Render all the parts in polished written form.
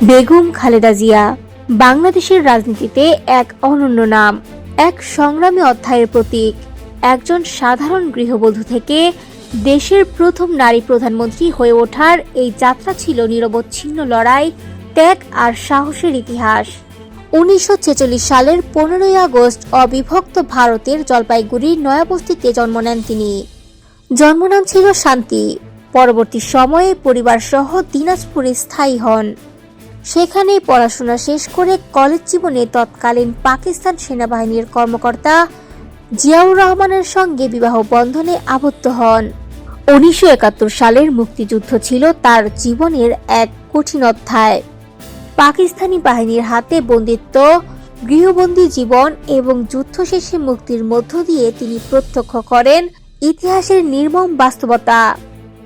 বেগম খালেদা জিয়া বাংলাদেশের রাজনীতিতে এক অনন্য নাম, এক সংগ্রামী অধ্যায়ের প্রতীক। একজন সাধারণ গৃহবধূ থেকে দেশের প্রথম নারী প্রধানমন্ত্রী হয়ে ওঠার এই যাত্রা ছিল নিরবচ্ছিন্ন লড়াই, ত্যাগ আর সাহসের ইতিহাস। 1946 সালের 15ই আগস্ট অবিভক্ত ভারতের জলপাইগুড়ির নয়াবস্তিতে জন্ম নেন তিনি। জন্মনাম ছিল শান্তি। পরবর্তী সময়ে পরিবার সহ দিনাজপুরে স্থায়ী হন। সেখানে পড়াশোনা শেষ করে কলেজ জীবনে তৎকালীন পাকিস্তান সেনাবাহিনীর কর্মকর্তা জিয়াউর রহমানের সঙ্গে বিবাহ বন্ধনে আবদ্ধ হন। 1971 সালের মুক্তিযুদ্ধ ছিল তার জীবনের এক কঠিন অধ্যায়। পাকিস্তানি বাহিনীর হাতে বন্দিত্ব, গৃহবন্দী জীবন এবং যুদ্ধ শেষে মুক্তির মধ্য দিয়ে তিনি প্রত্যক্ষ করেন ইতিহাসের নির্মম বাস্তবতা।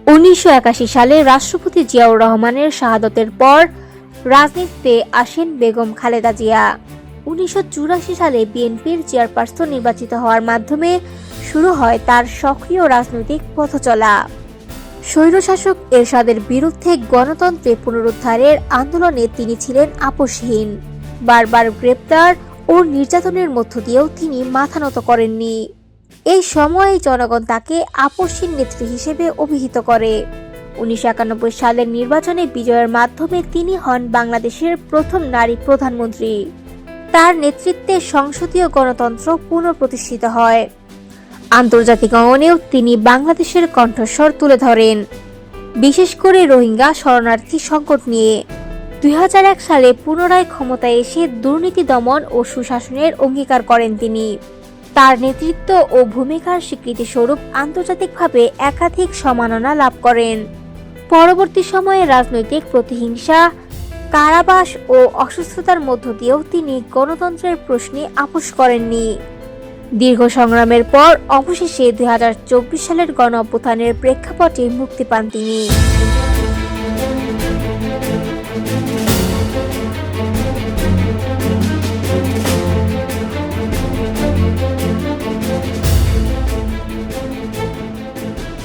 1981 সালে রাষ্ট্রপতি জিয়াউর রহমানের শাহাদতের পর রাজনীতিতে আসেন বেগম খালেদা জিয়া। 1984 সালে বিএনপির চেয়ারপারসন নির্বাচিত হওয়ার মাধ্যমে শুরু হয় তার সক্রিয় রাজনৈতিক পথচলা। স্বৈরশাসক এরশাদের বিরুদ্ধে গণতন্ত্রের পুনরুদ্ধারের আন্দোলনে তিনি ছিলেন আপোষহীন। বারবার গ্রেপ্তার ও নির্যাতনের মধ্য দিয়েও তিনি মাথা নত করেননি। এই সময়ে জনগণ তাকে আপোষহীন নেত্রী হিসেবে অভিহিত করে। 1991 সালের নির্বাচনে বিজয়ের মাধ্যমে তিনি হন বাংলাদেশের প্রথম নারী প্রধানমন্ত্রী। তার নেতৃত্বে সংসদীয় গণতন্ত্র পুনঃপ্রতিষ্ঠিত হয়। আন্তর্জাতিক অঙ্গনেও তিনি বাংলাদেশের কণ্ঠস্বর তুলে ধরেন, বিশেষ করে রোহিঙ্গা শরণার্থী সংকট নিয়ে। 2001 সালে পুনরায় ক্ষমতায় এসে দুর্নীতি দমন ও সুশাসনের অঙ্গীকার করেন তিনি। তার নেতৃত্ব ও ভূমিকার স্বীকৃতিস্বরূপ আন্তর্জাতিকভাবে একাধিক সম্মাননা লাভ করেন। পরবর্তী সময়ে রাজনৈতিক প্রতিহিংসা, কারাবাস ও অসুস্থতার মধ্য দিয়েও তিনি গণতন্ত্রের প্রশ্নে আপোষ করেননি। দীর্ঘ সংগ্রামের পর অবশেষে 2024 সালের গণ অভ্যুত্থানের প্রেক্ষাপটে মুক্তি পান তিনি।